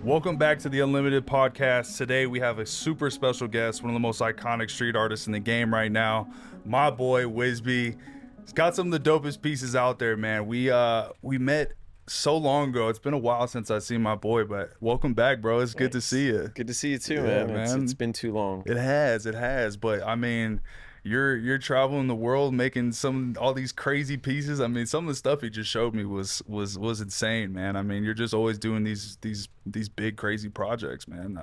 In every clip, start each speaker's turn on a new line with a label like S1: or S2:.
S1: Welcome back to the Unlimited Podcast. Today we have a super special guest, one of the most iconic street artists in the game right now, my boy Whisbe. He's got some of the dopest pieces out there, man. We met so long ago. It's been a while since I've seen my boy, but welcome back, bro. It's good to see you.
S2: Good to see you too,
S1: Yeah,
S2: man. It's been too long.
S1: It has. But I mean, you're traveling the world making all these crazy pieces. I mean, some of the stuff he just showed me was insane, man. I mean, you're just always doing these big crazy projects, man.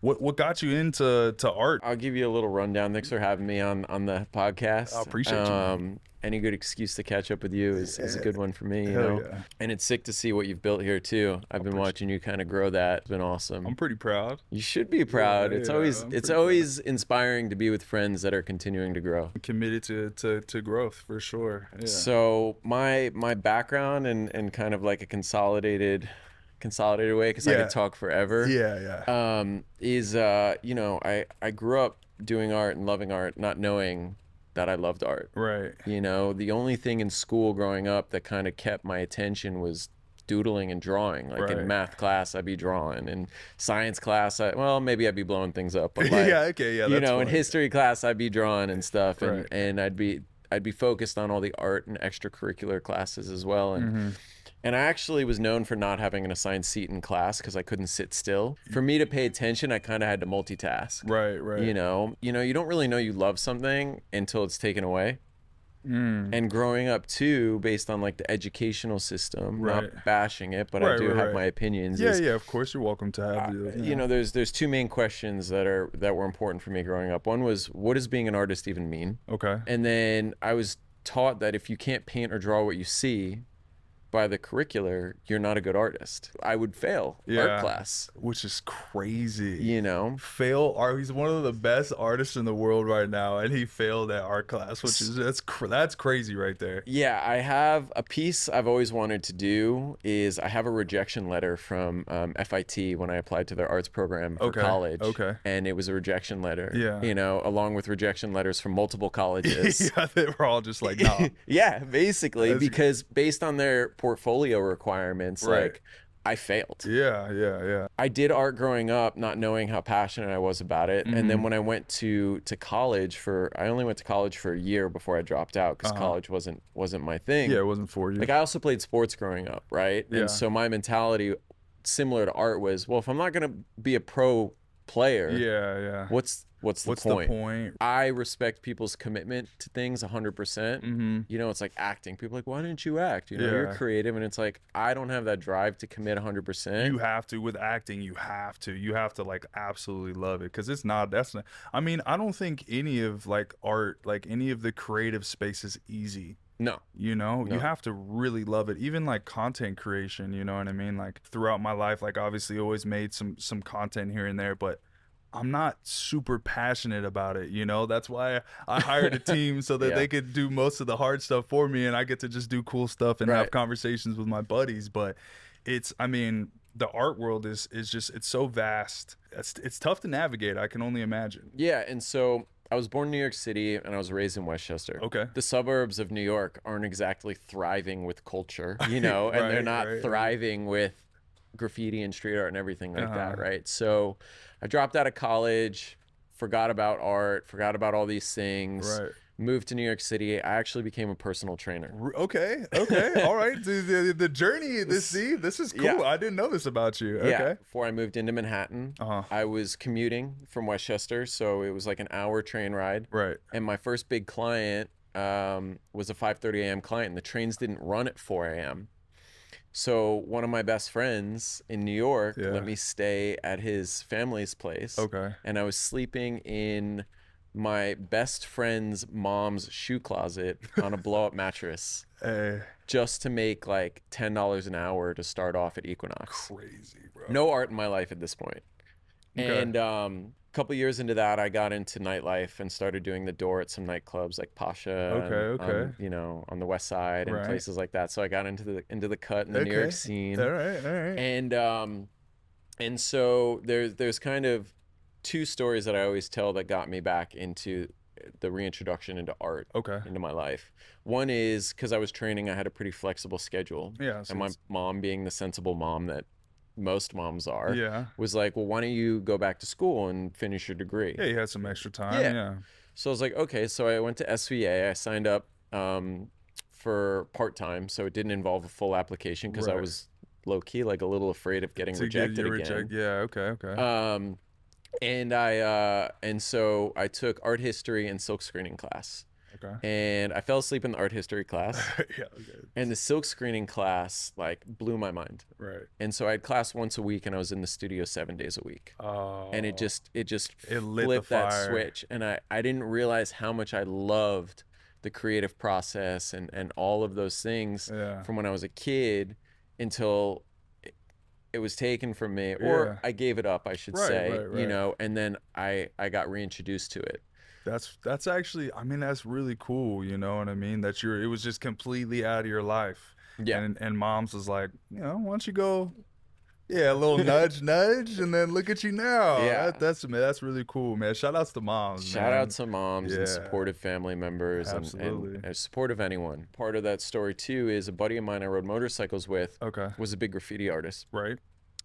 S1: What got you into art?
S2: I'll give you a little rundown. Thanks for having me on the podcast.
S1: I appreciate you.
S2: Any good excuse to catch up with you is a good one for me, you
S1: Hell
S2: know.
S1: yeah.
S2: And it's sick to see what you've built here too. I've been watching you kind of grow that. It's been awesome.
S1: I'm pretty proud.
S2: You should be proud.
S1: Yeah,
S2: It's always inspiring to be with friends that are continuing to grow.
S1: I'm committed to growth for sure. Yeah.
S2: So my background and kind of like a consolidated way, because I could talk forever. Is you know, I grew up doing art and loving art, not knowing that I loved art.
S1: Right.
S2: You know, the only thing in school growing up that kind of kept my attention was doodling and drawing. Like in math class, I'd be drawing. In science class, maybe I'd be blowing things up. But like, you know, in history class, I'd be drawing and stuff, and I'd be focused on all the art and extracurricular classes as well. And I actually was known for not having an assigned seat in class because I couldn't sit still. For me to pay attention, I kind of had to multitask. Right. You know, you don't really know you love something until it's taken away. And growing up too, based on like the educational system, not bashing it, but I do have my opinions.
S1: Yeah, of course, you're welcome to have you.
S2: You know, there's two main questions that were important for me growing up. One was, what does being an artist even mean?
S1: Okay.
S2: And then I was taught that if you can't paint or draw what you see by the curricular, you're not a good artist. I would fail art class,
S1: which is crazy.
S2: You know,
S1: fail art. He's one of the best artists in the world right now, and he failed at art class, which is that's crazy right there.
S2: Yeah, I have a piece I've always wanted to do. Is I have a rejection letter from FIT when I applied to their arts program for college. Okay, and it was a rejection letter. Yeah, you know, along with rejection letters from multiple colleges.
S1: Yeah, they were all just like, no.
S2: Yeah, basically, because based on their portfolio requirements, like I failed.
S1: Yeah.
S2: I did art growing up, not knowing how passionate I was about it. And then when I went to college I only went to college for a year before I dropped out because college wasn't my thing.
S1: Yeah, it wasn't for you.
S2: Like I also played sports growing up, right? Yeah. And so my mentality, similar to art, was, well, if I'm not gonna be a pro player, what's the point? I respect people's commitment to things 100%. You know, it's like acting. People are like, why didn't you act? You know, you're creative, and it's like, I don't have that drive to commit 100%.
S1: You have to. With acting, you have to like absolutely love it, because I mean, I don't think any of like art, like any of the creative space is easy.
S2: No.
S1: You know, you have to really love it. Even like content creation, you know what I mean? Like throughout my life, like obviously always made some content here and there, but I'm not super passionate about it, you know? That's why I hired a team so that they could do most of the hard stuff for me, and I get to just do cool stuff and have conversations with my buddies. But I mean, the art world is just, it's so vast. It's tough to navigate, I can only imagine.
S2: Yeah, and so I was born in New York City and I was raised in Westchester. Okay. The suburbs of New York aren't exactly thriving with culture, you know, and they're not thriving with graffiti and street art and everything like that, right? So I dropped out of college, forgot about art, forgot about all these things, moved to New York City. I actually became a personal trainer.
S1: Okay. All right. The journey, this is cool. Yeah. I didn't know this about you. Okay.
S2: Yeah. Before I moved into Manhattan, I was commuting from Westchester, so it was like an hour train ride. Right. And my first big client was a 5:30 a.m. client, and the trains didn't run at 4 a.m. So one of my best friends in New York let me stay at his family's place. Okay. And I was sleeping in my best friend's mom's shoe closet on a blow-up mattress. Just to make like $10 an hour to start off at Equinox.
S1: Crazy, bro.
S2: No art in my life at this point. Okay. And a couple years into that, I got into nightlife and started doing the door at some nightclubs like Pasha, you know, on the West Side and places like that. So I got into the cut in the New York scene.
S1: All right.
S2: And so there's kind of two stories that I always tell that got me back into the reintroduction into art into my life. One is because I was training, I had a pretty flexible schedule. Yeah. And my mom, being the sensible mom that most moms are,
S1: Yeah.
S2: was like, well, why don't you go back to school and finish your degree?
S1: Yeah, you had some extra time.
S2: Yeah.
S1: Yeah.
S2: So I was like, okay. So I went to SVA. I signed up for part time, so it didn't involve a full application because I
S1: Right.
S2: was low key like a little afraid of getting
S1: To get
S2: rejected
S1: your
S2: again.
S1: reject. Yeah. Okay. Okay.
S2: Um, and so I took art history and silk screening class,
S1: Okay.
S2: and I fell asleep in the art history class,
S1: Yeah. Okay.
S2: and the silk screening class like blew my mind.
S1: Right.
S2: And so I had class once a week, and I was in the studio 7 days a week. And
S1: Oh.
S2: it just
S1: It lit the
S2: flipped that
S1: fire.
S2: switch, and I didn't realize how much I loved the creative process and all of those things
S1: Yeah.
S2: from when I was a kid until it was taken from me, or
S1: Yeah.
S2: I gave it up, I should
S1: Right.
S2: say,
S1: Right.
S2: you
S1: Right.
S2: know, and then I got reintroduced to it.
S1: That's actually, I mean, that's really cool, you know what I mean? That it was just completely out of your life.
S2: Yeah.
S1: And mom's was like, you know, why don't you go, yeah, a little nudge, nudge, and then look at you now.
S2: Yeah.
S1: That's really cool, man. Shout outs to moms,
S2: Shout out
S1: man.
S2: to moms and
S1: Yeah,
S2: supportive family members
S1: absolutely.
S2: and supportive anyone. Part of that story too is a buddy of mine I rode motorcycles with
S1: Okay.
S2: was a big graffiti artist.
S1: Right.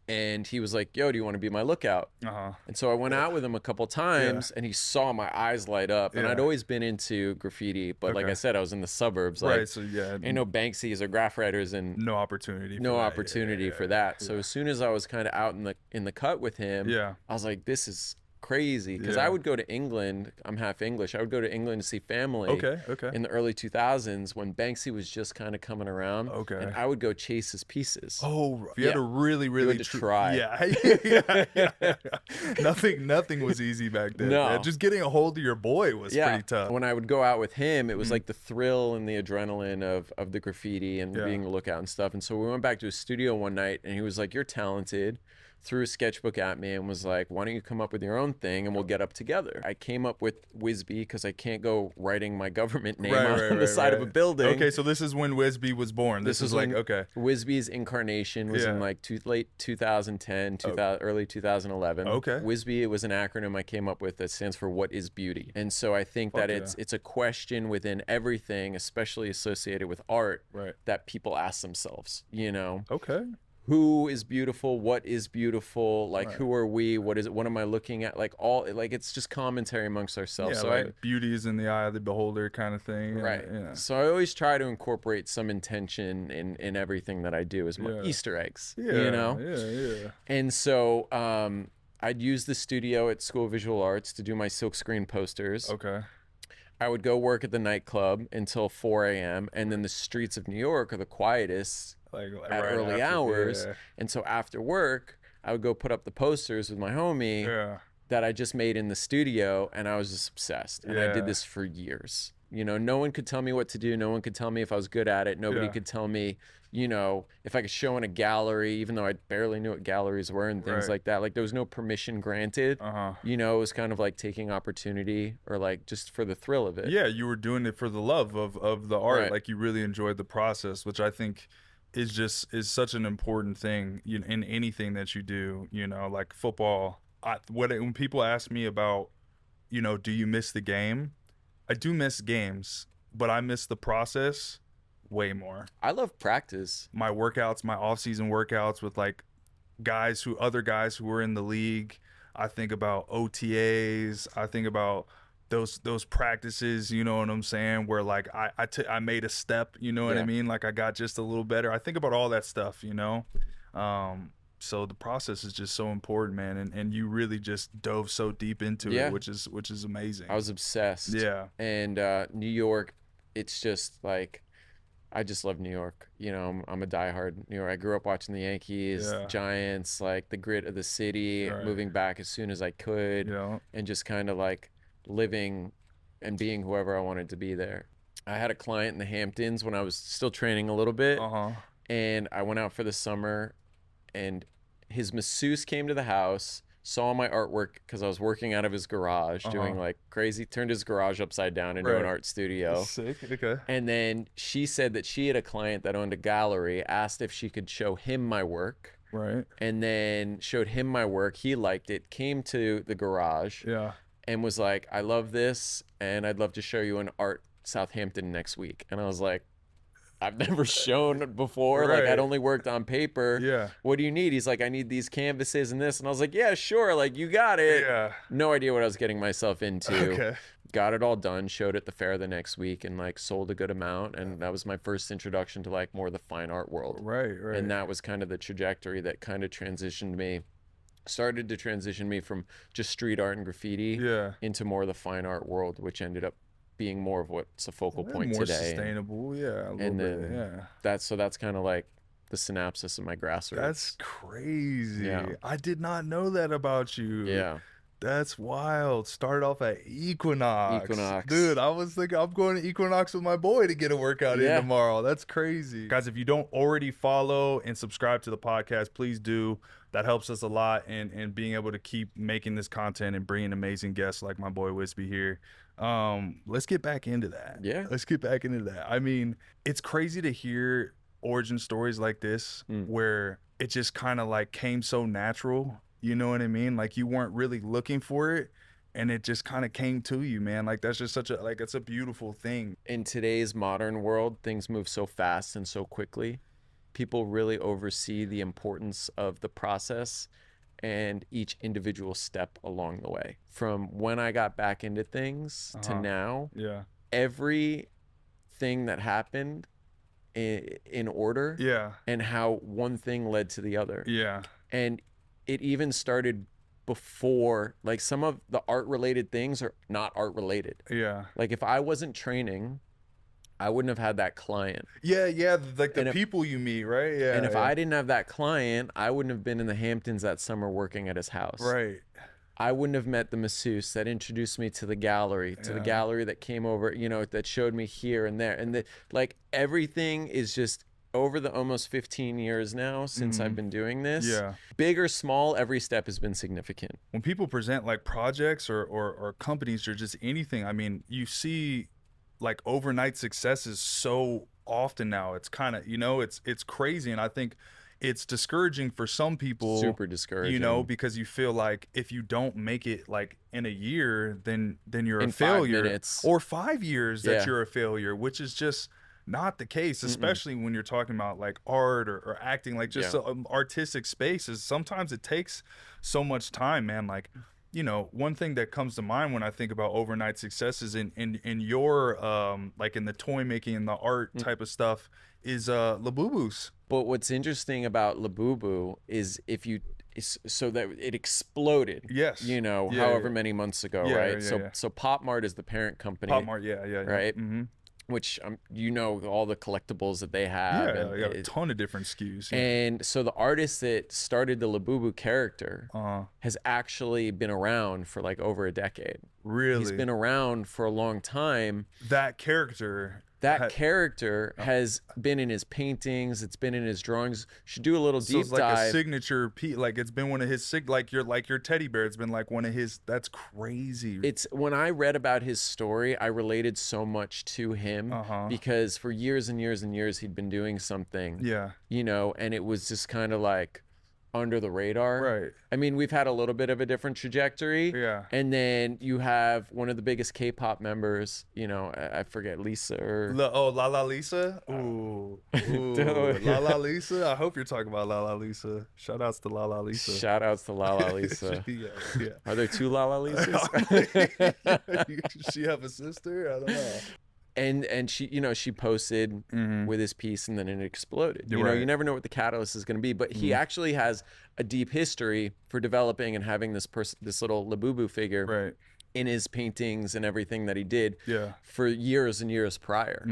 S2: And he was like, yo, do you want to be my lookout?
S1: Uh-huh.
S2: And so I went out with him a couple times, and he saw my eyes light up. And I'd
S1: Yeah.
S2: always been into graffiti, but like
S1: Okay.
S2: I said, I was in the suburbs. Like,
S1: Right. So yeah,
S2: ain't no Banksies or graph writers, and
S1: no opportunity.
S2: no
S1: for that.
S2: opportunity
S1: Yeah,
S2: for that. So as soon as I was kind of out in the cut with him,
S1: yeah.
S2: I was like, this is crazy, because
S1: Yeah.
S2: I would go to England. I'm half English. I would go to England to see family.
S1: Okay. Okay.
S2: In the early 2000s when Banksy was just kind of coming around.
S1: Okay.
S2: And I would go chase his pieces.
S1: Oh, you had to really, really
S2: had to try.
S1: Yeah. Yeah. Nothing was easy back then.
S2: No.
S1: Man. Just getting a hold of your boy was pretty tough.
S2: When I would go out with him, it was like the thrill and the adrenaline of the graffiti and being the lookout and stuff. And so we went back to his studio one night, and he was like, you're talented. Threw a sketchbook at me and was like, why don't you come up with your own thing and we'll get up together. I came up with Whisbe because I can't go writing my government name on the side of a building.
S1: Okay, so this is when Whisbe was born. This is like, okay.
S2: Whisbe's incarnation was in like late 2010, early 2011.
S1: Okay.
S2: Whisbe was an acronym I came up with that stands for What is Beauty? And so I think that it's a question within everything, especially associated with art, that people ask themselves, you know?
S1: Okay.
S2: Who is beautiful? What is beautiful? Like, who are we? What is it? What am I looking at? Like, it's just commentary amongst ourselves.
S1: Yeah,
S2: so
S1: like beauty is in the eye of the beholder kind of thing.
S2: Right.
S1: Yeah.
S2: So I always try to incorporate some intention in everything that I do as my Easter eggs, you know?
S1: Yeah.
S2: And so I'd use the studio at School of Visual Arts to do my silkscreen posters.
S1: Okay.
S2: I would go work at the nightclub until 4 a.m. And then the streets of New York are the quietest at early hours. Yeah. And so after work, I would go put up the posters with my homie that I just made in the studio. And I was just obsessed. And I did this for years. You know, no one could tell me what to do. No one could tell me if I was good at it. Nobody could tell me, you know, if I could show in a gallery, even though I barely knew what galleries were and things like that. Like, there was no permission granted. You know, it was kind of like taking opportunity or like just for the thrill of it.
S1: Yeah, you were doing it for the love of the art. Like, you really enjoyed the process, which I think is such an important thing in anything that you do. You know, like football. When people ask me about, you know, do you miss the game? I do miss games, but I miss the process way more.
S2: I love practice.
S1: My workouts, my off-season workouts with like other guys who were in the league. I think about OTAs. I think about those practices, you know what I'm saying, where like I made a step, you know what I mean? Like, I got just a little better. I think about all that stuff, you know? So the process is just so important, man, and you really just dove so deep into it, which is amazing.
S2: I was obsessed.
S1: Yeah.
S2: And New York, it's just like, I just love New York. You know, I'm a diehard New York. I grew up watching the Yankees, Giants, like the grit of the city, moving back as soon as I could, and just kind of like living and being whoever I wanted to be there. I had a client in the Hamptons when I was still training a little bit, and I went out for the summer, and his masseuse came to the house, saw my artwork because I was working out of his garage doing like crazy, turned his garage upside down into an art studio.
S1: Sick. Okay.
S2: And then she said that she had a client that owned a gallery, asked if she could show him my work.
S1: Right.
S2: And then showed him my work. He liked it, came to the garage.
S1: Yeah.
S2: And was like, I love this, and I'd love to show you an art Southampton next week. And I was like, I've never shown before. Like, I'd
S1: Right.
S2: only worked on paper.
S1: Yeah.
S2: What do you need? He's like, I need these canvases and this. And I was like, yeah, sure. Like, you got it.
S1: Yeah.
S2: No idea what I was getting myself into.
S1: Okay.
S2: Got it all done, showed at the fair the next week, and like sold a good amount. And that was my first introduction to like more the fine art world.
S1: Right, right.
S2: And that was kind of the trajectory that kind of started to transition me from just street art and graffiti into more of the fine art world, which ended up being more of what's a focal point
S1: more
S2: today.
S1: Sustainable, yeah.
S2: And then that's kind of like the synopsis of my grassroots.
S1: That's crazy.
S2: Yeah.
S1: I did not know that about you.
S2: Yeah.
S1: That's wild. Started off at Equinox.
S2: Equinox.
S1: Dude, I was thinking I'm going to Equinox with my boy to get a workout in tomorrow. That's crazy. Guys, if you don't already follow and subscribe to the podcast, please do. That helps us a lot in being able to keep making this content and bringing amazing guests like my boy Whisbe here. Let's get back into that.
S2: Yeah.
S1: Let's get back into that. I mean, it's crazy to hear origin stories like this where it just kind of like came so natural. You know what I mean? Like you weren't really looking for it and it just kind of came to you, man. Like that's just such a, like, it's a beautiful thing.
S2: In today's modern world, things move so fast and so quickly. People really oversee the importance of the process and each individual step along the way. From when I got back into things to now, everything that happened in order, and how one thing led to the other. And it even started before, like some of the art related things are not art related. Like if I wasn't training, I wouldn't have had that client.
S1: Like the people you meet, right?
S2: And if I didn't have that client, I wouldn't have been in the Hamptons that summer working at his house.
S1: Right.
S2: I wouldn't have met the masseuse that introduced me to the gallery, the gallery that came over, you know, that showed me here and there. And like everything is just over the almost 15 years now since I've been doing this. Big or small, every step has been significant.
S1: When people present like projects or companies or just anything, I mean, you see like overnight successes so often now. It's kind of, you know, it's crazy. And I think it's discouraging for some people.
S2: Super discouraging.
S1: You know, because you feel like if you don't make it like in a year, then you're
S2: in
S1: a failure.
S2: 5 minutes.
S1: Or 5 years that you're a failure, which is just not the case, especially when you're talking about like art or acting, like just artistic spaces. Sometimes it takes so much time, man. Like, you know, one thing that comes to mind when I think about overnight successes in your like in the toy making and the art type of stuff is Labubu's.
S2: But what's interesting about Labubu is so that it exploded. You know, however many months ago, right? So Pop Mart is the parent company.
S1: Pop Mart, right?
S2: Which you know, all the collectibles that they have.
S1: They got a ton of different SKUs.
S2: And so the artist that started the Labubu character has actually been around for like over a decade.
S1: Really?
S2: He's been around for a long time.
S1: That character
S2: has been in his paintings. It's been in his drawings. Should do a little deep
S1: it's like
S2: dive.
S1: A signature piece. Like it's been one of his like your teddy bear. It's been like one of his. That's crazy.
S2: It's when I read about his story, I related so much to him because for years and years and years he'd been doing something. You know, and it was just kind of like under the radar.
S1: Right.
S2: I mean, we've had a little bit of a different trajectory. And then you have one of the biggest K-pop members, you know, I forget, Lisa or...
S1: Lala Lisa? Ooh. Lala Lisa? I hope you're talking about Lala Lisa. Shout outs to Lala Lisa.
S2: Shout outs to Lala Lisa. Are there two Lala Lisas?
S1: Does she have a sister? I don't know.
S2: And she, you know, she posted with his piece and then it exploded. You know, you never know what the catalyst is going to be, but he actually has a deep history for developing and having this little Labubu figure in his paintings and everything that he did for years and years prior.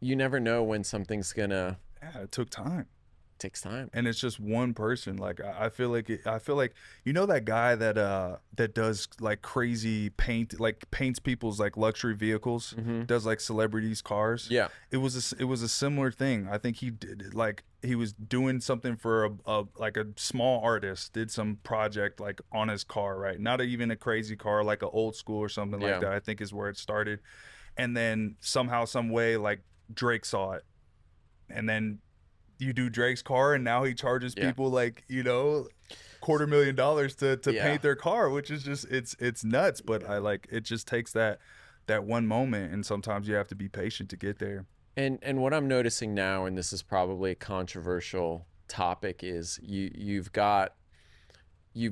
S2: You never know when something's gonna...
S1: Yeah, it took time.
S2: Takes time,
S1: and it's just one person. Like I feel like you know that guy that does like crazy paints people's like luxury vehicles, does like celebrities' cars. It was a similar thing. I think he did, like he was doing something for a small artist, did some project like on his car, right? Not even a crazy car, like an old school or something like that, I think is where it started. And then somehow, some way, like Drake saw it, and then you do Drake's car, and now he charges people like, you know, $250,000 to paint their car, which is just it's nuts. But I like, it just takes that one moment, and sometimes you have to be patient to get there.
S2: And what I'm noticing now, and this is probably a controversial topic, is you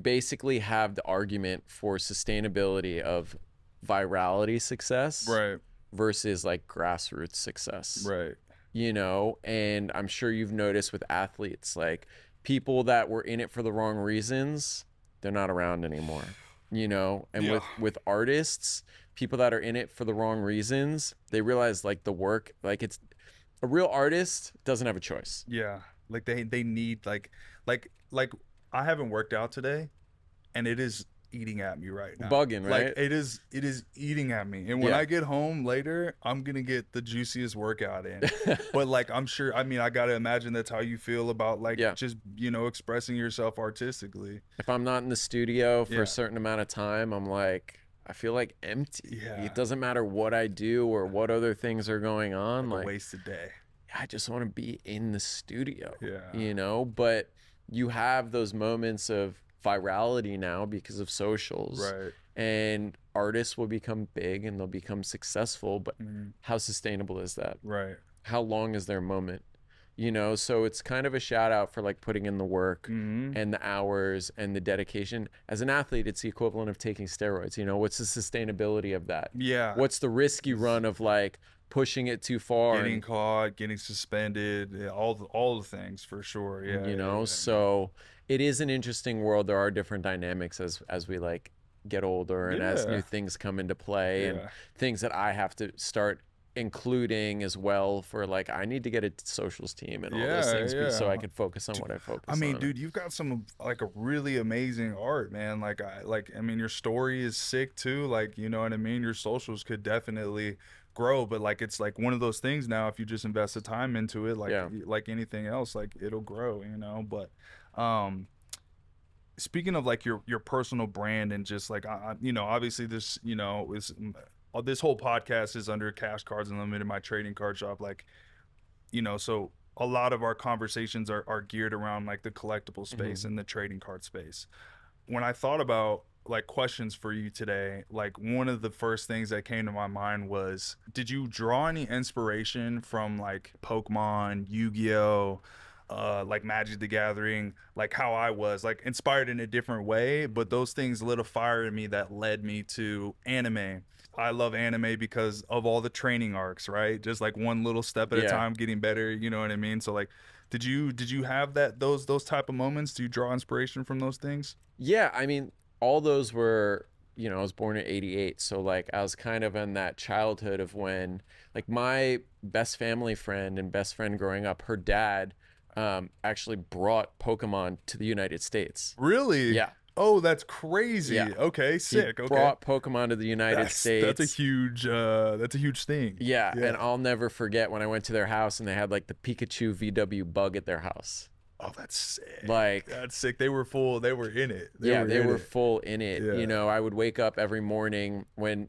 S2: basically have the argument for sustainability of virality success
S1: Right.
S2: versus like grassroots success.
S1: Right.
S2: And I'm sure you've noticed with athletes, like people that were in it for the wrong reasons, they're not around anymore. And
S1: Yeah.
S2: with artists, people that are in it for the wrong reasons, they realize like the work, like it's a real artist doesn't have a choice.
S1: Yeah. Like they need like I haven't worked out today, and it is eating at me right now.
S2: Bugging,
S1: Like
S2: right?
S1: it is eating at me. And when
S2: Yeah.
S1: I get home later, I'm gonna get the juiciest workout in. But like I'm sure, I mean, I gotta imagine that's how you feel about like
S2: Yeah.
S1: just expressing yourself artistically.
S2: If I'm not in the studio for a
S1: Yeah.
S2: certain amount of time, I'm like, I feel like empty.
S1: Yeah.
S2: It doesn't matter what I do or what other things are going on.
S1: Like a
S2: Like,
S1: wasted day.
S2: I just want to be in the studio,
S1: Yeah.
S2: But you have those moments of virality now because of socials,
S1: Right.
S2: and artists will become big and they'll become successful. But
S1: Mhm.
S2: how sustainable is that?
S1: Right.
S2: How long is their moment? So it's kind of a shout out for like putting in the work
S1: Hmm.
S2: and the hours and the dedication. As an athlete, it's the equivalent of taking steroids. What's the sustainability of that?
S1: Yeah.
S2: What's the risk you run of like pushing it too far
S1: Getting caught, getting suspended, yeah, all the things for sure. Yeah.
S2: so it is an interesting world. There are different dynamics as we like get older and as
S1: Yeah.
S2: new things come into play and
S1: Yeah.
S2: things that I have to start including as well for like I need to get a socials team and all those
S1: Yeah.
S2: things so I
S1: Yeah.
S2: can focus on what I focus
S1: I mean,
S2: on.
S1: dude, you've got some like a really amazing art, man. I mean, your story is sick too. Like, you know what I mean? Your socials could definitely grow, but like it's like one of those things now, if you just invest the time into it,
S2: Yeah.
S1: like anything else, like it'll grow. But um speaking of like your personal brand and just like obviously this, is this whole podcast is under Cash Cards Unlimited, my trading card shop. Like, so a lot of our conversations are geared around like the collectible space
S2: Mhm.
S1: and the trading card space. When I thought about like questions for you today, like one of the first things that came to my mind was, did you draw any inspiration from like Pokemon, Yu-Gi-Oh, like Magic the Gathering, like how I was like inspired in a different way, but those things lit a fire in me that led me to anime. I love anime because of all the training arcs, right? Just like one little step at a
S2: Yeah.
S1: time, getting better. You know what I mean? So like, did you have those type of moments? Do you draw inspiration from those things?
S2: Yeah, I mean, all those were, I was born in 88, so like I was kind of in that childhood of when like my best family friend and best friend growing up, her dad actually brought Pokemon to the United States.
S1: Really?
S2: Yeah.
S1: Oh, that's crazy.
S2: Yeah.
S1: Okay,
S2: He
S1: sick. Okay.
S2: brought Pokemon to the United
S1: That's a
S2: States.
S1: huge thing.
S2: Yeah,
S1: Yeah.
S2: and I'll never forget when I went to their house and they had like the Pikachu VW bug at their house.
S1: Oh, that's sick.
S2: Like,
S1: That's sick. They were full. They were in it.
S2: yeah, they
S1: in
S2: were
S1: it.
S2: full in it.
S1: Yeah.
S2: I would wake up every morning when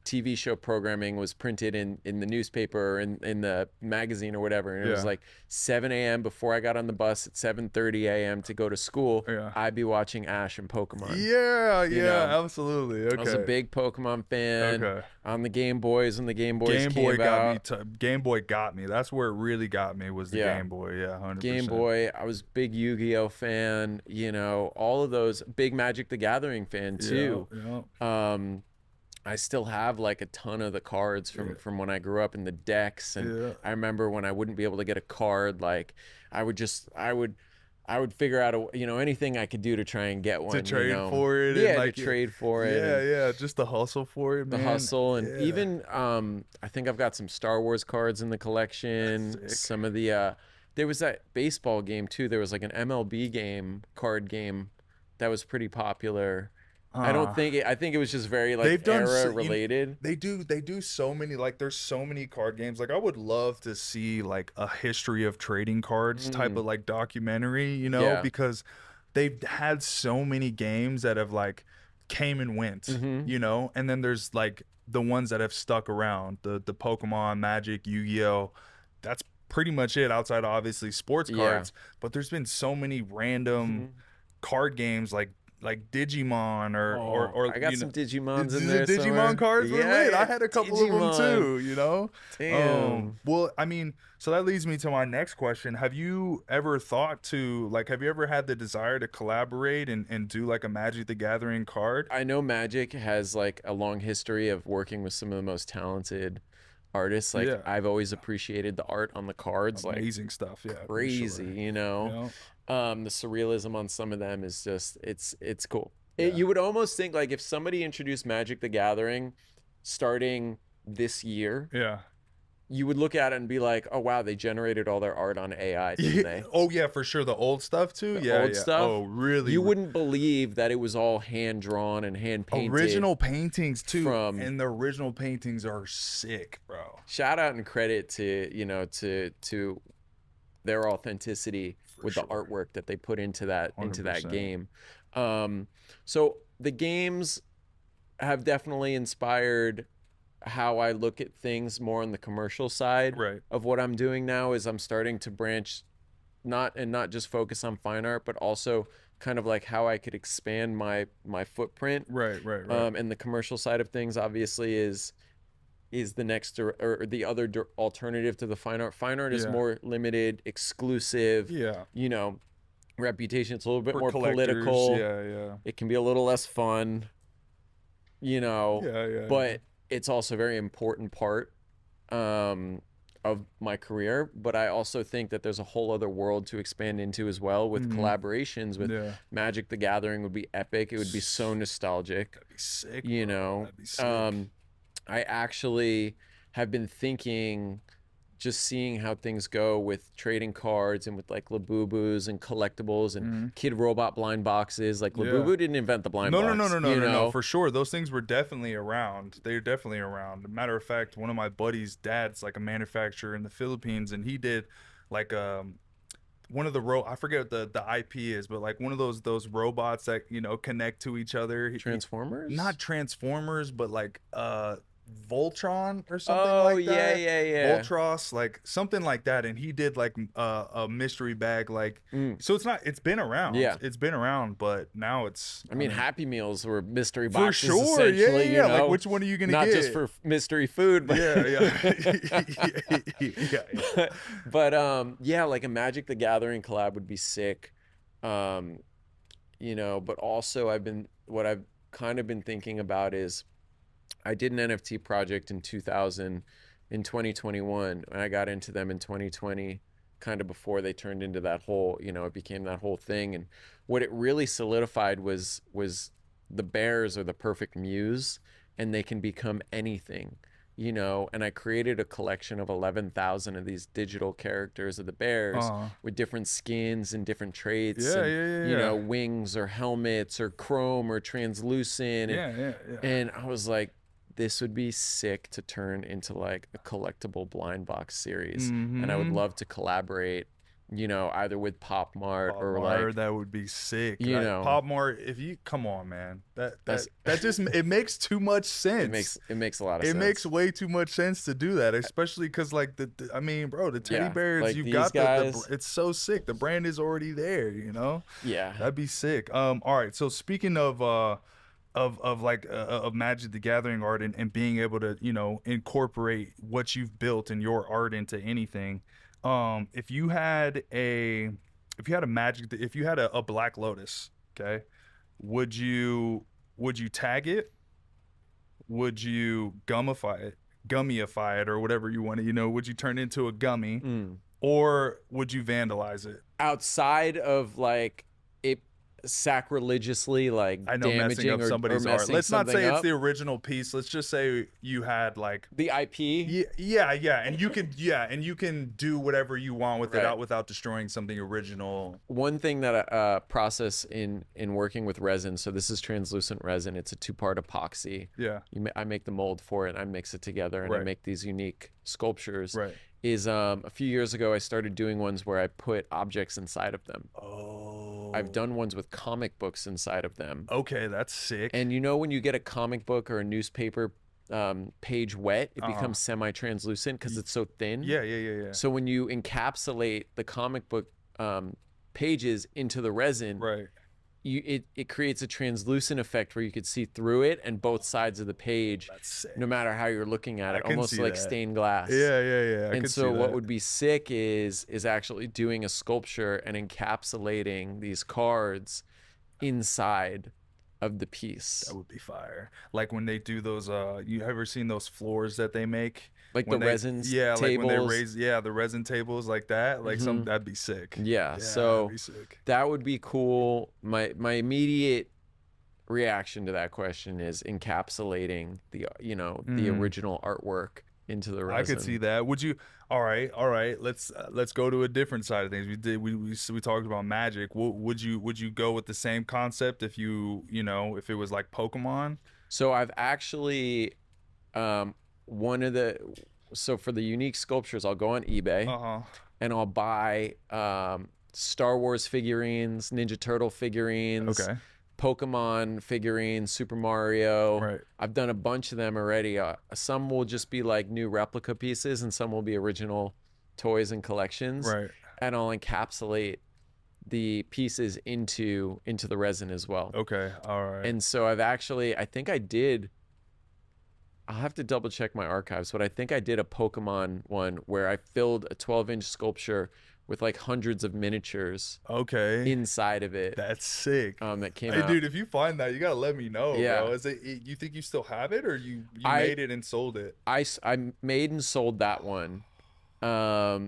S2: TV show programming was printed in the newspaper or in the magazine or whatever, and it was
S1: Yeah.
S2: like 7 a.m. before I got on the bus at 7:30 a.m. to go to school.
S1: Yeah.
S2: I'd be watching Ash and Pokemon.
S1: Yeah,
S2: You
S1: yeah,
S2: know,
S1: absolutely. Okay.
S2: I was a big Pokemon fan.
S1: Okay.
S2: On the Game Boys when the Game Boys
S1: Game
S2: came
S1: Boy got
S2: out.
S1: me. Game Boy got me. That's where it really got me, was the
S2: Yeah.
S1: Game Boy. Yeah, 100%.
S2: Game Boy. I was big Yu-Gi-Oh fan. All of those. Big Magic the Gathering fan too.
S1: Yeah.
S2: I still have like a ton of the cards from when I grew up in the decks, and
S1: Yeah.
S2: I remember when I wouldn't be able to get a card, like I would figure out anything I could do to try and get one.
S1: To trade
S2: you know?
S1: for it.
S2: Yeah,
S1: and like
S2: to trade for it.
S1: Yeah,
S2: and
S1: yeah. Just the hustle for it,
S2: the
S1: man.
S2: hustle, and
S1: Yeah.
S2: even I think I've got some Star Wars cards in the collection.
S1: That's sick.
S2: Some of the there was that baseball game too. There was like an MLB card game that was pretty popular. I think it was just very like
S1: They've done
S2: era related.
S1: They do so many, like there's so many card games. Like I would love to see like a history of trading cards type of like documentary,
S2: Yeah.
S1: because they've had so many games that have like came and went, and then there's like the ones that have stuck around, the Pokemon, Magic, Yu-Gi-Oh. That's pretty much it, outside of obviously sports
S2: Yeah.
S1: cards. But there's been so many random card games, like like Digimon or
S2: I got
S1: you know,
S2: some Digimons in
S1: the
S2: there
S1: Digimon
S2: somewhere.
S1: cards were
S2: Yeah,
S1: lit. I
S2: yeah,
S1: had a couple of them
S2: Digimon.
S1: too, you know.
S2: Damn.
S1: Well, I mean, so that leads me to my next question. Have you ever thought to like have you ever had the desire to collaborate and do like a Magic the Gathering card?
S2: I know Magic has like a long history of working with some of the most talented artists. Like
S1: Yeah.
S2: I've always appreciated the art on the cards, like
S1: Amazing stuff, yeah, for
S2: crazy,
S1: sure.
S2: you know.
S1: Yeah.
S2: The surrealism on some of them is just it's cool.
S1: Yeah.
S2: You would almost think like if somebody introduced Magic the Gathering starting this year,
S1: Yeah.
S2: you would look at it and be like, oh wow, they generated all their art on AI, didn't
S1: Yeah.
S2: they?
S1: Oh yeah, for sure. The old stuff too.
S2: The
S1: Yeah,
S2: old
S1: yeah.
S2: stuff.
S1: Oh, really?
S2: You wouldn't believe that it was all hand drawn and hand painted
S1: Original paintings too,
S2: from.
S1: and the original paintings are sick, bro.
S2: Shout out and credit to to their authenticity
S1: For
S2: with the
S1: sure.
S2: artwork that they put into that
S1: 100%.
S2: game. So the games have definitely inspired how I look at things more on the commercial side
S1: Right.
S2: of what I'm doing now. Is I'm starting to branch, not just focus on fine art, but also kind of like how I could expand my footprint.
S1: Right, right, right.
S2: And the commercial side of things obviously is the next or the other alternative to the fine art. Fine art is
S1: Yeah.
S2: more limited, exclusive,
S1: Yeah.
S2: you know, reputation. It's a little bit
S1: For
S2: more
S1: collectors.
S2: political.
S1: Yeah, yeah.
S2: It can be a little less fun, you know,
S1: Yeah, yeah, yeah.
S2: but it's also a very important part of my career. But I also think that there's a whole other world to expand into as well with collaborations with
S1: Yeah.
S2: Magic the Gathering would be epic. It would be so nostalgic,
S1: That'd be sick,
S2: you
S1: bro.
S2: know.
S1: That'd be sick.
S2: I actually have been thinking, just seeing how things go with trading cards and with like Labubus and collectibles and Kid Robot blind boxes. Like
S1: Yeah.
S2: Labubu didn't invent the blind
S1: No,
S2: box.
S1: no, no, no, no,
S2: you
S1: no,
S2: know?
S1: no. For sure, those things were definitely around. They're definitely around. Matter of fact, one of my buddies' dad's like a manufacturer in the Philippines, and he did like one of the I forget what the IP is, but like one of those robots that you know connect to each other.
S2: Transformers?
S1: Not Transformers, but like Voltron or something
S2: Oh
S1: like
S2: yeah,
S1: that.
S2: yeah, yeah.
S1: Voltros, like something like that, and he did like a mystery bag, like so it's been around.
S2: Yeah.
S1: It's been around, but now it's.
S2: I mean, Happy Meals were mystery
S1: for
S2: boxes
S1: sure,
S2: essentially.
S1: yeah, yeah,
S2: You
S1: yeah.
S2: know?
S1: Like which one are you gonna
S2: Not
S1: get?
S2: just for mystery food, but
S1: yeah, yeah, yeah.
S2: but yeah, like a Magic the Gathering collab would be sick. You know, but also what I've kind of been thinking about is I did an NFT project in 2021, and I got into them in 2020, kind of before they turned into that whole, you know, it became that whole thing. And what it really solidified was the bears are the perfect muse, and they can become anything, you know. And I created a collection of 11,000 of these digital characters of the bears with different skins and different traits,
S1: Yeah,
S2: and
S1: yeah,
S2: you know,
S1: yeah.
S2: wings or helmets or chrome or translucent.
S1: Yeah, yeah, yeah.
S2: And I was like, this would be sick to turn into like a collectible blind box series. And I would love to collaborate, you know, either with Pop Mart or like,
S1: that would be sick.
S2: you
S1: Like,
S2: know,
S1: Pop Mart, if you come on, man, that
S2: That's-
S1: just it makes too much sense.
S2: it makes a lot of
S1: It
S2: sense.
S1: makes way too much sense to do that, especially because like I mean, bro, the teddy
S2: Yeah,
S1: bears,
S2: like
S1: you've
S2: these
S1: got
S2: guys.
S1: it's so sick. The brand is already there, you know.
S2: Yeah.
S1: That'd be sick. All right. So speaking of of Magic the Gathering art and being able to you know incorporate what you've built and your art into anything, if you had a if you had a Black Lotus, okay, would you tag it? Would you gummify it, or whatever you want to, you know, would you turn it into a gummy, or would you vandalize it?
S2: Outside of like it sacrilegiously like
S1: I know, messing
S2: damaging
S1: up
S2: or
S1: somebody's art.
S2: messing
S1: Let's not
S2: something
S1: say it's
S2: up.
S1: the original piece. Let's just say you had like
S2: The IP.
S1: yeah, and you can do whatever you want with it
S2: Right.
S1: without destroying something original.
S2: One thing that I process in working with resin, so this is translucent resin. It's a 2-part epoxy.
S1: Yeah.
S2: I make the mold for it. I mix it together, and I
S1: Right.
S2: make these unique sculptures.
S1: Right.
S2: Is a few years ago I started doing ones where I put objects inside of them.
S1: Oh.
S2: I've done ones with comic books inside of them.
S1: Okay, that's sick.
S2: And you know when you get a comic book or a newspaper page wet, it becomes semi-translucent because it's so thin.
S1: Yeah, yeah, yeah, yeah.
S2: So when you encapsulate the comic book pages into the resin,
S1: Right.
S2: it creates a translucent effect where you could see through it and both sides of the page,
S1: That's sick.
S2: no matter how you're looking at
S1: I
S2: it,
S1: can
S2: almost
S1: see
S2: like
S1: that.
S2: stained glass.
S1: Yeah. I
S2: And
S1: could see
S2: so what
S1: that.
S2: would be sick is actually doing a sculpture and encapsulating these cards inside of the piece.
S1: That would be fire. Like when they do those you ever seen those floors that they make?
S2: Like
S1: When
S2: the
S1: they
S2: resin
S1: yeah, like when they
S2: tables.
S1: raise the resin tables like that. Like some
S2: Mhm.
S1: that'd be sick.
S2: Yeah,
S1: Yeah, that'd
S2: so
S1: be sick.
S2: that would be cool. My immediate reaction to that question is encapsulating the the original artwork into the
S1: I could
S2: resin.
S1: see that. Would you? All right. Let's go to a different side of things. We talked about magic. Would you go with the same concept if if it was like Pokemon?
S2: So I've actually one of the so for the unique sculptures, I'll go on eBay
S1: Uh-huh.
S2: and I'll buy Star Wars figurines, Ninja Turtle figurines,
S1: Okay.
S2: Pokemon figurines, Super Mario.
S1: Right.
S2: I've done a bunch of them already. Some will just be like new replica pieces, and some will be original toys and collections.
S1: Right.
S2: And I'll encapsulate the pieces into the resin as well.
S1: Okay. All right.
S2: And so I think I did. I'll have to double check my archives, but I think I did a Pokemon one where I filled a 12-inch sculpture with like hundreds of miniatures
S1: Okay.
S2: inside of it.
S1: That's sick.
S2: That came
S1: Hey,
S2: out.
S1: dude, if you find that, you gotta let me know,
S2: Yeah.
S1: bro. You think you still have it, or you
S2: I-
S1: made it and sold it?
S2: I made and sold that one.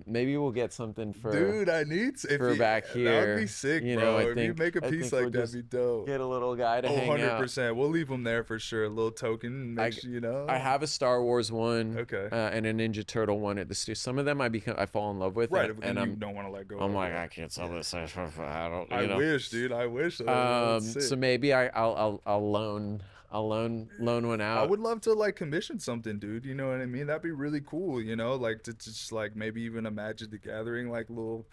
S2: Maybe we'll get something for
S1: Dude, I need
S2: for back here.
S1: That would be sick, bro.
S2: I
S1: If you
S2: think
S1: make a
S2: I
S1: piece
S2: think we'll
S1: like that,
S2: just
S1: would be dope.
S2: get a little guy to hang out.
S1: 100%. We'll leave them there for sure. A little token,
S2: I have a Star Wars one,
S1: Okay.
S2: and a Ninja Turtle one at the studio. Some of them I fall in love with,
S1: Right,
S2: and
S1: you
S2: I'm
S1: don't want to let go.
S2: I'm
S1: of
S2: like
S1: it.
S2: I can't sell this. I don't.
S1: I wish, dude. I wish. That's sick.
S2: So maybe I'll loan one out.
S1: I would love to like commission something, dude. You know what I mean? That'd be really cool. Like to just like maybe even a Magic the Gathering like little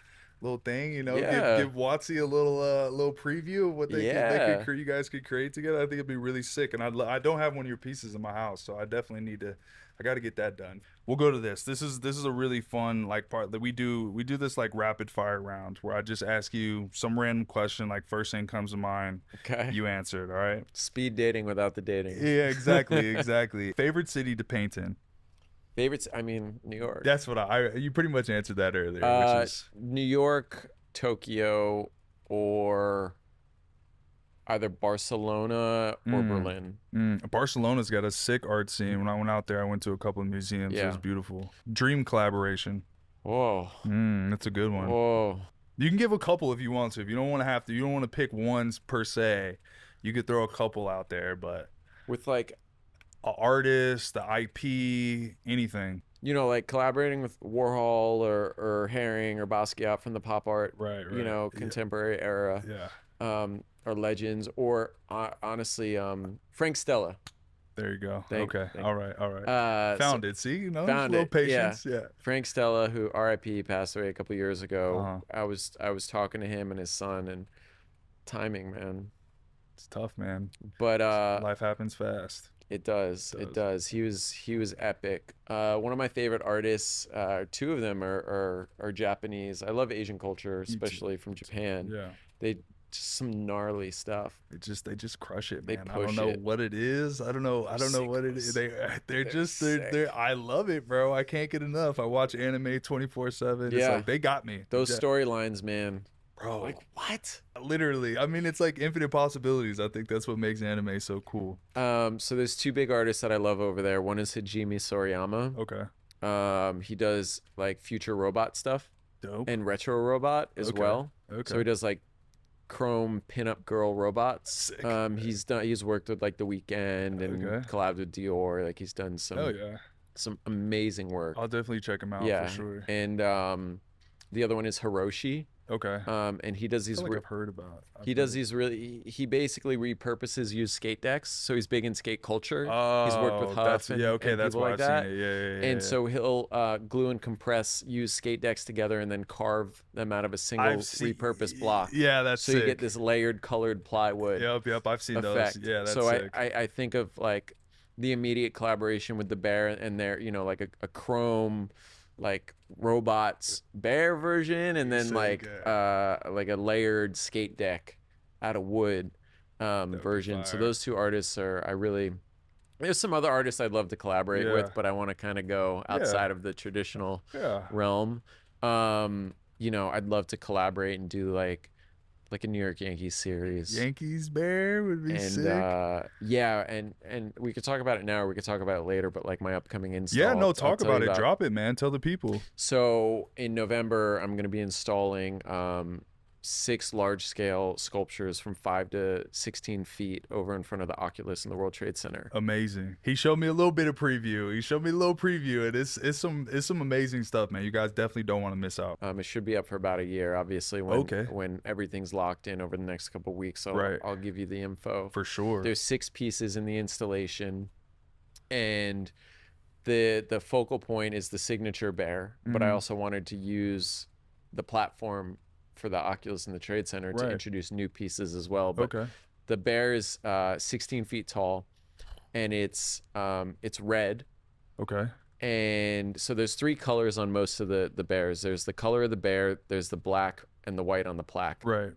S1: thing.
S2: Yeah.
S1: Give Watsy a little preview of what you guys could create together. I think it'd be really sick. And I don't have one of your pieces in my house, so I definitely need to. I got to get that done. We'll go to this. This is a really fun like part that we do this like rapid fire round where I just ask you some random question, like first thing comes to mind.
S2: Okay.
S1: You answer it, all right?
S2: Speed dating without the dating.
S1: Yeah, exactly. Favorite city to paint in?
S2: Favorites? I mean, New York.
S1: That's what you pretty much answered that earlier, which is
S2: New York, Tokyo, or either Barcelona or Berlin.
S1: Barcelona's got a sick art scene. When I went out there, I went to a couple of museums. It was beautiful. Dream collaboration.
S2: Whoa.
S1: That's a good one.
S2: Whoa.
S1: You can give a couple if you want to. If you don't want to have to, you don't want to pick ones per se. You could throw a couple out there, but
S2: with like
S1: an artist, the IP, anything.
S2: Like collaborating with Warhol or Haring or Basquiat from the pop art,
S1: right.
S2: Contemporary era.
S1: Yeah.
S2: Or legends, or honestly, Frank Stella.
S1: There you go. Okay. All right. Found it. See,
S2: found
S1: a little
S2: it.
S1: patience. Yeah.
S2: Frank Stella, who R.I.P. passed away a couple years ago. I was talking to him and his son, and timing, man.
S1: It's tough, man.
S2: But
S1: life happens fast.
S2: It does. He was epic. One of my favorite artists. Two of them are Japanese. I love Asian culture, especially from Japan.
S1: Yeah.
S2: They just some gnarly stuff.
S1: They just crush it, man.
S2: I don't
S1: know what it is. I don't know what it is. They're I love it, bro. I can't get enough. I watch anime 24/7. Yeah. It's like they got me.
S2: Those storylines, man.
S1: Bro.
S2: Like what?
S1: Literally. I mean, it's like infinite possibilities. I think that's what makes anime so cool.
S2: So there's two big artists that I love over there. One is Hajime Soriyama.
S1: Okay.
S2: He does like future robot stuff.
S1: Dope.
S2: And retro robot as well.
S1: Okay.
S2: So he does like chrome pinup girl robots.
S1: Sick.
S2: He's worked with like The Weeknd and collabed with Dior. Like he's done some amazing work.
S1: I'll definitely check him out for sure.
S2: And the other one is Hiroshi.
S1: Okay.
S2: And he does these.
S1: I've heard about.
S2: He does these really. He basically repurposes used skate decks. So he's big in skate culture.
S1: Oh,
S2: he's worked with Huff and
S1: that's
S2: people
S1: why
S2: like
S1: I've
S2: that.
S1: seen it. Yeah.
S2: And so he'll glue and compress used skate decks together and then carve them out of a single repurposed block.
S1: Yeah, that's
S2: so
S1: sick.
S2: You get this layered colored plywood.
S1: Yep. I've seen
S2: effect.
S1: Those. Yeah, that's
S2: so
S1: sick.
S2: I think of like the immediate collaboration with the Bear and their like a chrome like robots bear version and then like a layered skate deck out of wood version. So those two artists are there's some other artists I'd love to collaborate with, but I want to kind of go outside of the traditional realm. I'd love to collaborate and do like a New York Yankees series.
S1: Yankees bear would be sick.
S2: And we could talk about it now, or we could talk about it later, but like my upcoming install.
S1: Yeah, no, talk about it. Drop it, man. Tell the people.
S2: So in November, I'm going to be installing 6 large-scale sculptures from 5 to 16 feet over in front of the Oculus in the World Trade Center.
S1: Amazing. He showed me a little bit of preview. And it's some amazing stuff, man. You guys definitely don't want to miss out.
S2: It should be up for about a year, obviously, when everything's locked in over the next couple of weeks. So I'll give you the info.
S1: For sure.
S2: There's 6 pieces in the installation, and the focal point is the signature bear, but I also wanted to use the platform for the Oculus in the Trade Center to introduce new pieces as well. But the bear is 16 feet tall, and it's red.
S1: Okay.
S2: And so there's 3 colors on most of the bears. There's the color of the bear, there's the black and the white on the plaque.
S1: Right.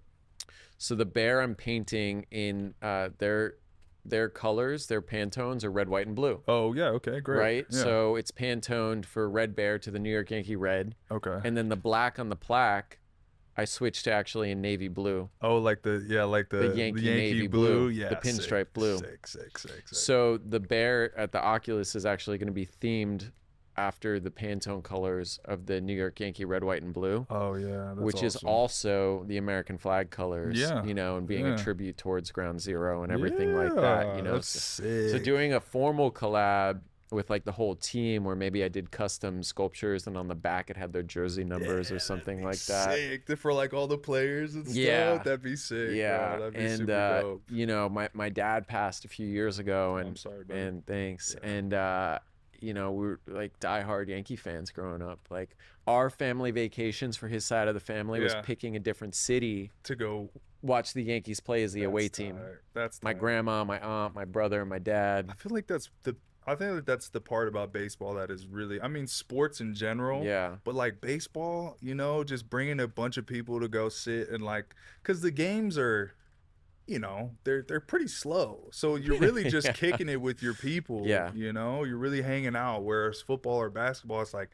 S2: So the bear I'm painting in their colors, their Pantones are red, white, and blue.
S1: Oh, yeah. Okay, great.
S2: Right?
S1: Yeah.
S2: So it's Pantoned for red bear to the New York Yankee red.
S1: Okay.
S2: And then the black on the plaque, I switched to actually in navy blue.
S1: Oh, like the
S2: Yankee navy blue. Yeah, the pinstripe blue.
S1: Sick.
S2: So the bear at the Oculus is actually going to be themed after the Pantone colors of the New York Yankee red, white, and blue.
S1: Oh yeah,
S2: which
S1: awesome.
S2: Is also the American flag colors.
S1: Yeah,
S2: and being a tribute towards Ground Zero and everything like that.
S1: That's sick.
S2: So doing a formal collab with like the whole team, where maybe I did custom sculptures and on the back it had their jersey numbers or something like that.
S1: Sick. For like all the players and stuff. That'd be sick.
S2: Yeah,
S1: bro. That'd be super dope.
S2: My dad passed a few years ago, and
S1: I'm sorry, buddy.
S2: And thanks. Yeah. And we were like diehard Yankee fans growing up. Like our family vacations for his side of the family was picking a different city
S1: to go
S2: watch the Yankees play as the away team.
S1: That's
S2: my grandma, my aunt, my brother, and my dad.
S1: I feel like I think that's the part about baseball that is really, I mean, sports in general.
S2: Yeah.
S1: But like baseball, just bringing a bunch of people to go sit and like, because the games are, they're pretty slow. So you're really just kicking it with your people.
S2: Yeah.
S1: You're really hanging out. Whereas football or basketball, it's like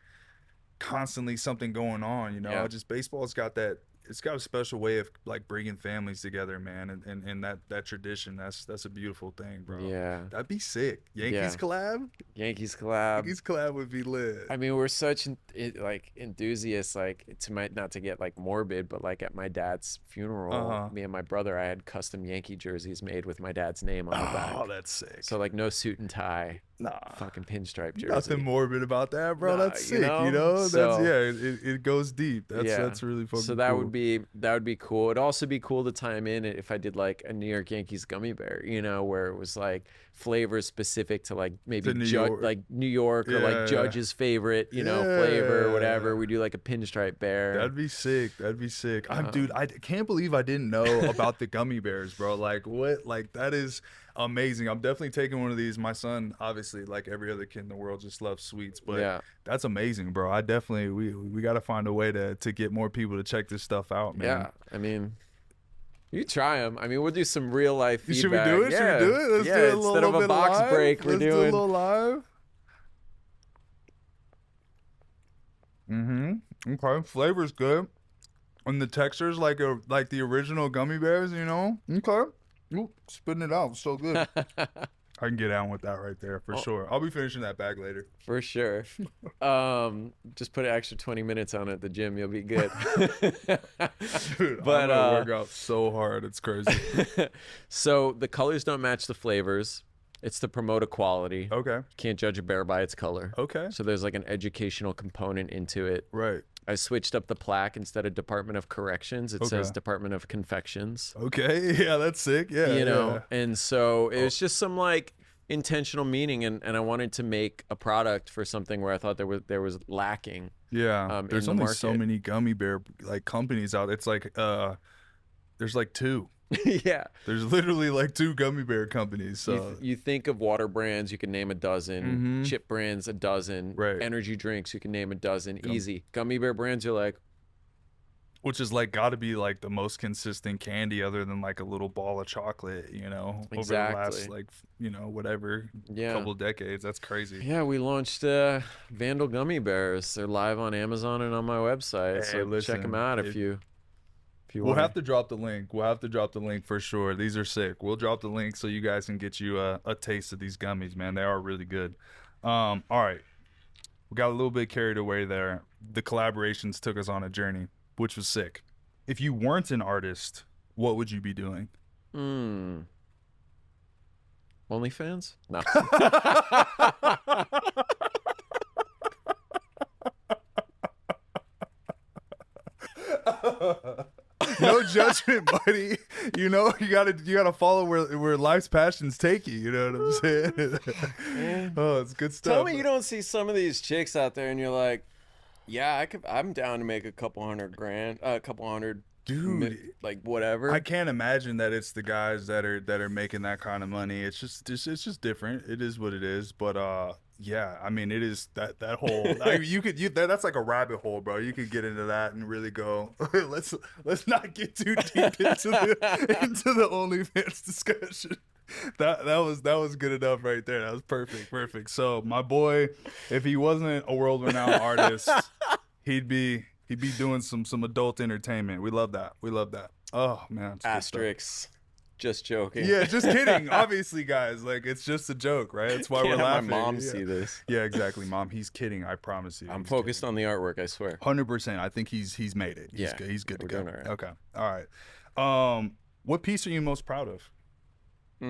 S1: constantly something going on. Just baseball's got that. It's got a special way of like bringing families together, man, and that tradition. That's a beautiful thing, bro.
S2: Yeah,
S1: that'd be sick. Yankees collab.
S2: Yankees collab
S1: would be lit.
S2: I mean, we're such like enthusiasts. Like not to get like morbid, but like at my dad's funeral, me and my brother, I had custom Yankee jerseys made with my dad's name on the back.
S1: Oh, that's sick.
S2: So like no suit and tie.
S1: Nah,
S2: fucking pinstripe jersey.
S1: Nothing morbid about that, bro. That's sick. That's it goes deep. That's really fucking.
S2: So that would be cool. It'd also be cool to time in if I did like a New York Yankees gummy bear, where it was like flavors specific to like maybe New York or like Judge's favorite, flavor or whatever. We do like a pinstripe bear.
S1: That'd be sick. Dude, I can't believe I didn't know about the gummy bears, bro. Like what? Like that is amazing. I'm definitely taking one of these. My son, obviously, like every other kid in the world, just loves sweets. But that's amazing, bro. I definitely we got to find a way to get more people to check this stuff out, man.
S2: Yeah, I mean, you try them. I mean, we'll do some real life feedback.
S1: Should we do it?
S2: Yeah.
S1: Should we do it? Let's do a
S2: instead of a box
S1: live.
S2: break, we're doing
S1: do a little live. Okay, flavor's good, and the texture's like the original gummy bears. Okay. Ooh, spitting it out, so good. I can get down with that right there for sure. I'll be finishing that bag later.
S2: For sure. Just put an extra 20 minutes on it at the gym. You'll be good.
S1: Dude, but I work out so hard. It's crazy.
S2: So the colors don't match the flavors. It's to promote equality.
S1: Okay.
S2: You can't judge a bear by its color.
S1: Okay.
S2: So there's like an educational component into it.
S1: Right.
S2: I switched up the plaque. Instead of Department of Corrections, it says Department of Confections.
S1: Okay, yeah, that's sick. Yeah,
S2: and so it was just some like intentional meaning, and I wanted to make a product for something where I thought there was lacking.
S1: Yeah, there's only so many gummy bear like companies out. It's like there's like 2.
S2: Yeah,
S1: there's literally like 2 gummy bear companies. So
S2: you think of water brands, you can name a dozen. Chip brands, a dozen.
S1: Right.
S2: Energy drinks, you can name a dozen. Easy. Gummy bear brands, you're like,
S1: Which is like got to be like the most consistent candy other than like a little ball of chocolate, you know, over the last
S2: Exactly.
S1: like, you know, whatever
S2: Yeah.
S1: couple of decades. That's crazy.
S2: Yeah, we launched Vandal Gummy Bears. They're live on Amazon and on my website.
S1: Hey,
S2: So check them
S1: listen,
S2: out if you
S1: we'll
S2: want to.
S1: have to drop the link. We'll have to drop the link for sure. These are sick. We'll drop the link so you guys can get you a taste of these gummies, man. They are really good. All right. We got a little bit carried away there. The collaborations took us on a journey, which was sick. If you weren't an artist, what would you be doing?
S2: Hmm. OnlyFans? No.
S1: No judgment, buddy. You know, you gotta follow where life's passions take you. You know what I'm saying? Oh, it's good stuff.
S2: Tell me you don't see some of these chicks out there and you're like, yeah, I'm down to make a couple $100,000, a couple hundred,
S1: Dude,
S2: like whatever.
S1: I can't imagine that it's the guys that are making that kind of money. It's just different. It is what it is. But yeah, I mean, it is that whole that's like a rabbit hole, bro. You could get into that and really go. let's not get too deep into the OnlyFans discussion. That was good enough right there. That was perfect. So my boy, if he wasn't a world renowned artist, he'd be doing some adult entertainment. We love that. Oh man,
S2: Asterix. Just joking.
S1: Yeah, just kidding. Obviously, guys, like it's just a joke, right? That's why we're laughing.
S2: My mom see this.
S1: Yeah, exactly, Mom. He's kidding. I promise you.
S2: I'm focused on the artwork. I swear.
S1: 100%. I think he's made it. He's good to go.
S2: Doing all right.
S1: Okay. All right. What piece are you most proud of?
S2: I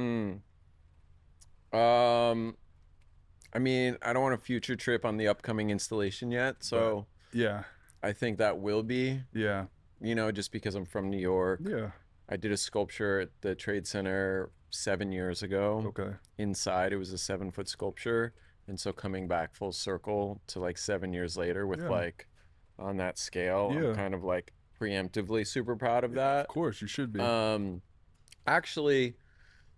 S2: mean, I don't want a future trip on the upcoming installation yet, so
S1: yeah,
S2: I think that will be.
S1: Yeah.
S2: You know, just because I'm from New York.
S1: Yeah.
S2: I did a sculpture at the Trade Center 7 years ago.
S1: Okay.
S2: Inside, it was a 7-foot sculpture. And so coming back full circle to like 7 years later with like on that scale, I'm kind of like preemptively super proud of that.
S1: Of course, you should be.
S2: Actually,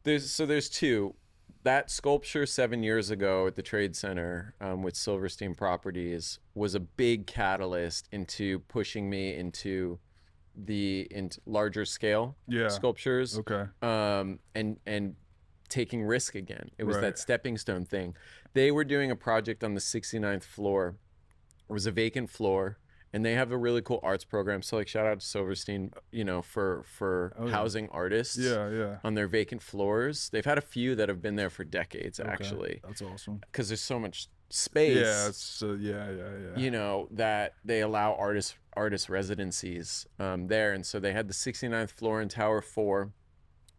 S2: there's two. That sculpture 7 years ago at the Trade Center with Silverstein Properties was a big catalyst into pushing me into larger scale sculptures.
S1: Okay.
S2: And taking risk again. It was that stepping stone thing. They were doing a project on the 69th floor. It was a vacant floor, and they have a really cool arts program. So like shout out to Silverstein, you know, for housing artists on their vacant floors. They've had a few that have been there for decades actually.
S1: That's awesome.
S2: Because there's so much space.
S1: Yeah, so yeah.
S2: You know, that they allow artist residencies there. And so they had the 69th floor in Tower 4.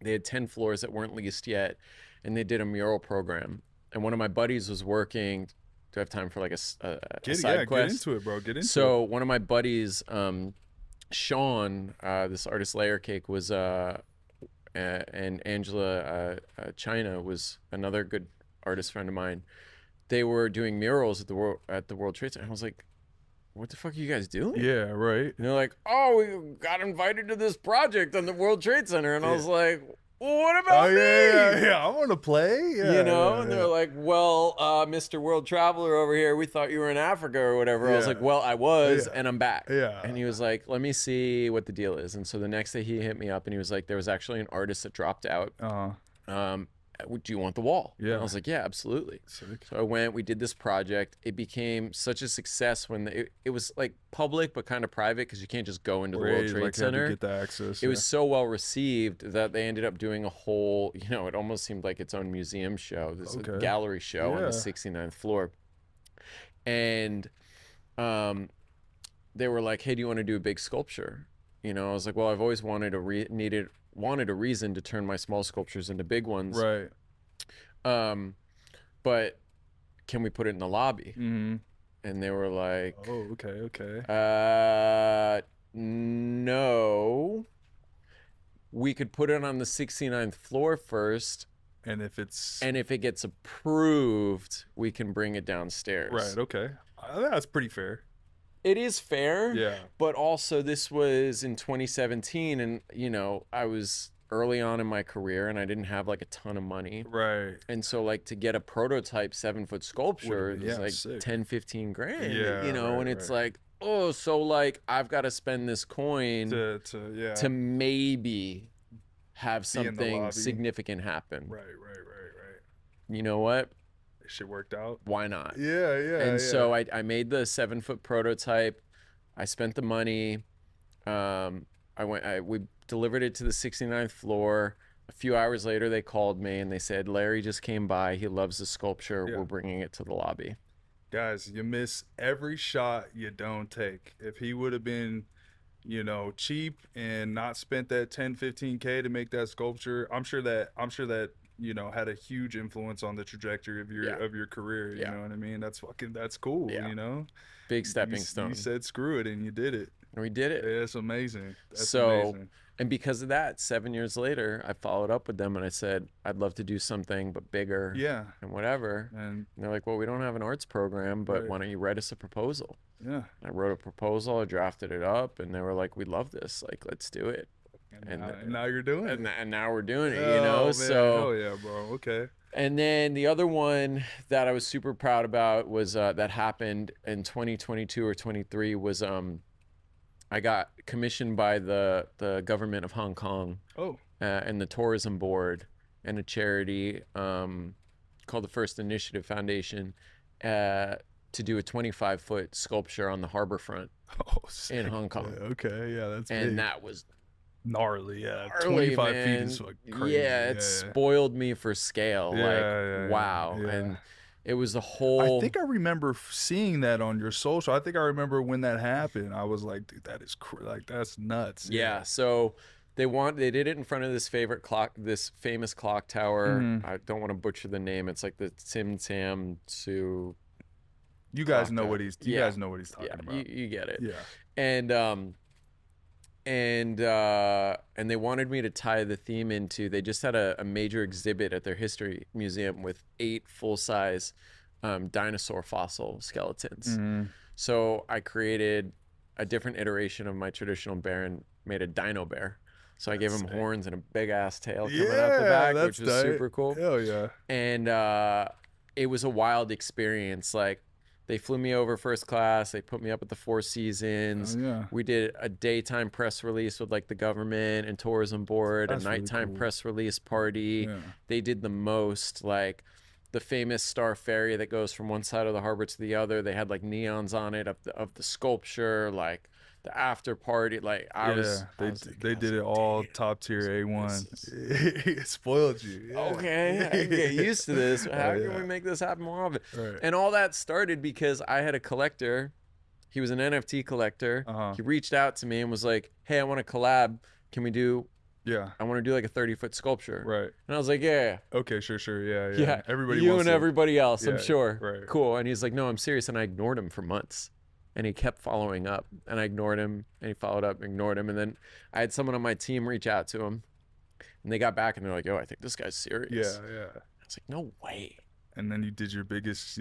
S2: They had 10 floors that weren't leased yet, and they did a mural program. And one of my buddies was working. Do I have time for like a side quest?
S1: Get into it, bro. Get into it.
S2: So one of my buddies, Sean, this artist Layer Cake was, and Angela China was another good artist friend of mine. They were doing murals at the World Trade Center. And I was like, what the fuck are you guys doing?
S1: Yeah, right.
S2: And they're like, oh, we got invited to this project on the World Trade Center. And I was like, well, what about me?
S1: Yeah, I want to play. Yeah,
S2: you know, and they're like, well, Mr. World Traveler over here, we thought you were in Africa or whatever. I was like, well, I was, and I'm back.
S1: Yeah.
S2: And he was like, let me see what the deal is. And so the next day he hit me up and he was like, there was actually an artist that dropped out. Do you want the wall?
S1: Yeah.
S2: And I was like, yeah, absolutely.
S1: Sick.
S2: So I went, we did this project. It became such a success when it was like public, but kind of private because you can't just go into the World Trade Center.
S1: Get the access.
S2: It was so well received that they ended up doing a whole, you know, it almost seemed like its own museum show. This gallery show on the 69th floor. And they were like, hey, do you want to do a big sculpture? You know, I was like, well, I've always wanted a reason to turn my small sculptures into big ones.
S1: Right.
S2: But can we put it in the lobby?
S1: Mm-hmm.
S2: And they were like,
S1: oh, okay.
S2: No. We could put it on the 69th floor first.
S1: And if
S2: it gets approved, we can bring it downstairs.
S1: Right, okay. That's pretty fair.
S2: It is fair.
S1: Yeah.
S2: But also this was in 2017 and, you know, I was early on in my career and I didn't have like a ton of money.
S1: Right.
S2: And so like to get a prototype 7-foot sculpture is like
S1: sick.
S2: 10, 15 grand.
S1: Yeah.
S2: You know, and it's like, oh, so like I've got to spend this coin
S1: Yeah,
S2: to maybe have
S1: be in the
S2: something
S1: lobby.
S2: significant happen.
S1: Right.
S2: You know what?
S1: This shit worked out.
S2: Why not?
S1: Yeah,
S2: And
S1: yeah.
S2: so I made the 7-foot prototype. I spent the money. We delivered it to the 69th floor. A few hours later, they called me and they said, Larry just came by. He loves the sculpture.
S1: Yeah.
S2: We're bringing it to the lobby.
S1: Guys, you miss every shot you don't take. If he would have been, you know, cheap and not spent that 10-15K to make that sculpture, I'm sure that you know had a huge influence on the trajectory of
S2: Yeah.
S1: your career. You
S2: Yeah.
S1: know what I mean? That's cool.
S2: Yeah.
S1: You know,
S2: Big
S1: you
S2: stepping stone.
S1: you said screw it and you did it.
S2: We did it.
S1: Yeah, that's amazing. That's
S2: So,
S1: amazing.
S2: and because of that, 7 years later, I followed up with them and I said, I'd love to do something, but bigger
S1: Yeah,
S2: and whatever.
S1: and
S2: they're like, well, we don't have an arts program, but
S1: right.
S2: why don't you write us a proposal?
S1: Yeah.
S2: I wrote a proposal, I drafted it up, and they were like, we love this. Like, let's do it.
S1: And now you're doing it.
S2: And now we're doing it,
S1: Oh, man.
S2: So,
S1: hell yeah, bro. Okay.
S2: and then the other one that I was super proud about was that happened in 2022 or 23 was I got commissioned by the government of Hong Kong.
S1: Oh.
S2: And the tourism board and a charity called the First Initiative Foundation to do a 25-foot sculpture on the harbor front in Hong Kong.
S1: Yeah, okay, yeah, that's
S2: and
S1: big.
S2: That was
S1: gnarly. Yeah,
S2: gnarly,
S1: 25
S2: man.
S1: feet is like crazy.
S2: Yeah, it spoiled me for scale. Wow.
S1: Yeah.
S2: And it was the whole.
S1: I think I remember seeing that on your social. I think I remember when that happened. I was like, dude, that is like that's nuts.
S2: Yeah. So they did it in front of this famous clock tower. I don't want to butcher the name. It's like the Tim Tam Su.
S1: You guys know what he's. You guys know what he's talking about.
S2: You get it.
S1: Yeah.
S2: And they wanted me to tie the theme into. They just had a major exhibit at their history museum with 8 full-size dinosaur fossil skeletons. So I created a different iteration of my traditional bear and made a dino bear. So I gave him horns and a big ass tail coming out the back, which was super cool.
S1: Hell yeah.
S2: And it was a wild experience. Like, they flew me over first class. They put me up at the Four Seasons. We did a daytime press release with like the government and tourism board, a nighttime press release party. They did the most, like the famous Star Ferry that goes from one side of the harbor to the other. They had like neons on it of the sculpture, like the after party. Like
S1: they did it all top tier A1. It spoiled you.
S2: Okay, I can get used to this. How can we make this happen more often? And all that started because I had a collector. He was an NFT collector. He reached out to me and was like, hey, I want to collab. Can we do I want to do like a 30-foot sculpture.
S1: Right.
S2: And I was like, yeah.
S1: Okay, sure. Yeah. Everybody
S2: you and everybody else, I'm sure.
S1: Right.
S2: Cool. And he's like, no, I'm serious. And I ignored him for months. And he kept following up. And I ignored him. And he followed up, ignored him. And then I had someone on my team reach out to him. And they got back and they're like, oh, I think this guy's serious.
S1: Yeah.
S2: I was like, no way.
S1: And then you did your biggest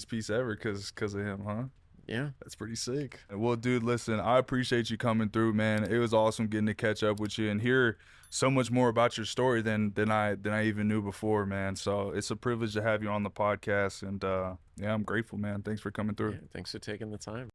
S1: piece ever because of him, huh?
S2: Yeah.
S1: That's pretty sick. Well, dude, listen, I appreciate you coming through, man. It was awesome getting to catch up with you and hear so much more about your story than I even knew before, man. So it's a privilege to have you on the podcast. And yeah, I'm grateful, man. Thanks for coming through.
S2: Yeah, thanks for taking the time.